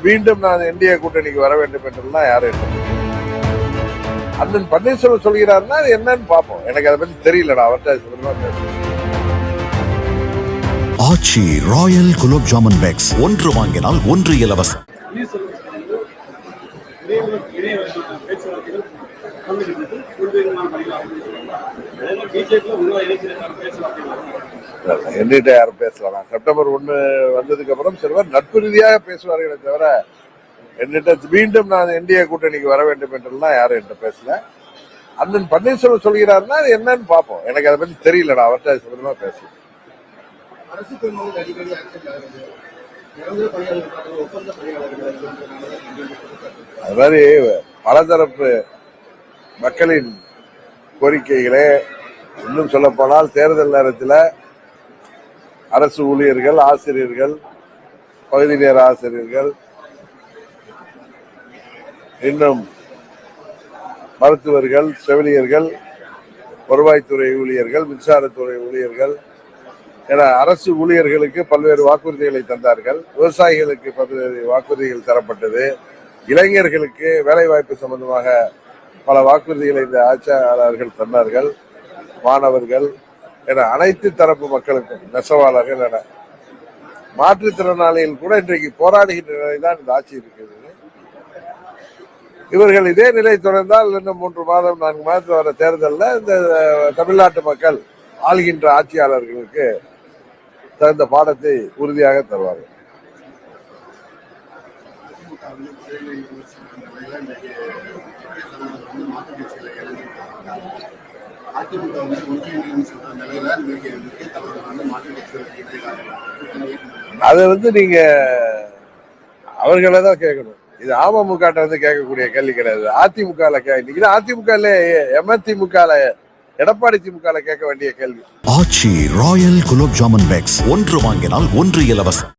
மீண்டும் நான் என்டிஏ கூட்டணிக்கு வர வேண்டும் என்றெல்லாம் யாரும் அண்ணன் பன்னீர்செல்வம் சொல்கிறாருன்னா அது என்னன்னு பார்ப்போம். எனக்கு அதை பத்தி தெரியலடா, அவர்கிட்ட ஆச்சி ராயல் குலோப் ஜாமுன் பேக்ஸ் ஒன்று வாங்கினால் ஒன்று இலவசம். என்கிட்ட யாரும் பேசலாம். செப்டம்பர் 1 வந்ததுக்கு அப்புறம் சிலவர் நட்பு ரீதியாக பேசுவார்களே தவிர என்கிட்ட மீண்டும் நான் என்டிஏ கூட்டணிக்கு வர வேண்டும் என்றெல்லாம் யாரும் என்கிட்ட பேசல. அண்ணன் பன்னீர்செல்வம் சொல்கிறாருன்னா அது என்னன்னு பார்ப்போம். எனக்கு அதை பத்தி தெரியலடா, அவர்கிட்ட பேசலாம். அது மாதிரி பலதரப்பு மக்களின் கோரிக்கைகளே இன்னும் சொல்ல போனால் தேர்தல் நேரத்தில் அரசு ஊழியர்கள், ஆசிரியர்கள், பகுதி நேர ஆசிரியர்கள், இன்னும் மருத்துவர்கள், செவிலியர்கள், வருவாய்த்துறை ஊழியர்கள், மின்சாரத்துறை ஊழியர்கள் என அரசு ஊழியர்களுக்கு பல்வேறு வாக்குறுதிகளை தந்தார்கள். விவசாயிகளுக்கு பல்வேறு வாக்குறுதிகள் தரப்பட்டது. இளைஞர்களுக்கு வேலை வாய்ப்பு சம்பந்தமாக பல வாக்குறுதிகளை இந்த ஆட்சியாளர்கள் தந்தார்கள். மாணவர்கள் என அனைத்து தரப்பு மக்களுக்கும், நெசவாளர்கள் என மாற்றுத்திறனாளிகள் கூட இன்றைக்கு போராடுகின்ற நிலைதான் இந்த ஆட்சி இருக்கிறது. இவர்கள் இதே நிலை தொடர்ந்தால் இன்னும் 3 மாதம் 4 மாதத்தில் வர தேர்தலில் இந்த தமிழ்நாட்டு மக்கள் ஆள்கின்ற ஆட்சியாளர்களுக்கு தகுந்த பாடத்தை உறுதியாக தருவார்கள். அதை நீங்க அவர்களை தான் கேட்கணும். இது அமமுக கேட்கக்கூடிய கேள்வி கிடையாது. அதிமுக இன்னைக்கு அதிமுக எம்திமுக எடப்பாடி திமுக கேட்க வேண்டிய கேள்வி. ஆச்சி ராயல் குலோப் ஜாமுன் பேக்ஸ் ஒன்று வாங்கினால் ஒன்று இலவசம்.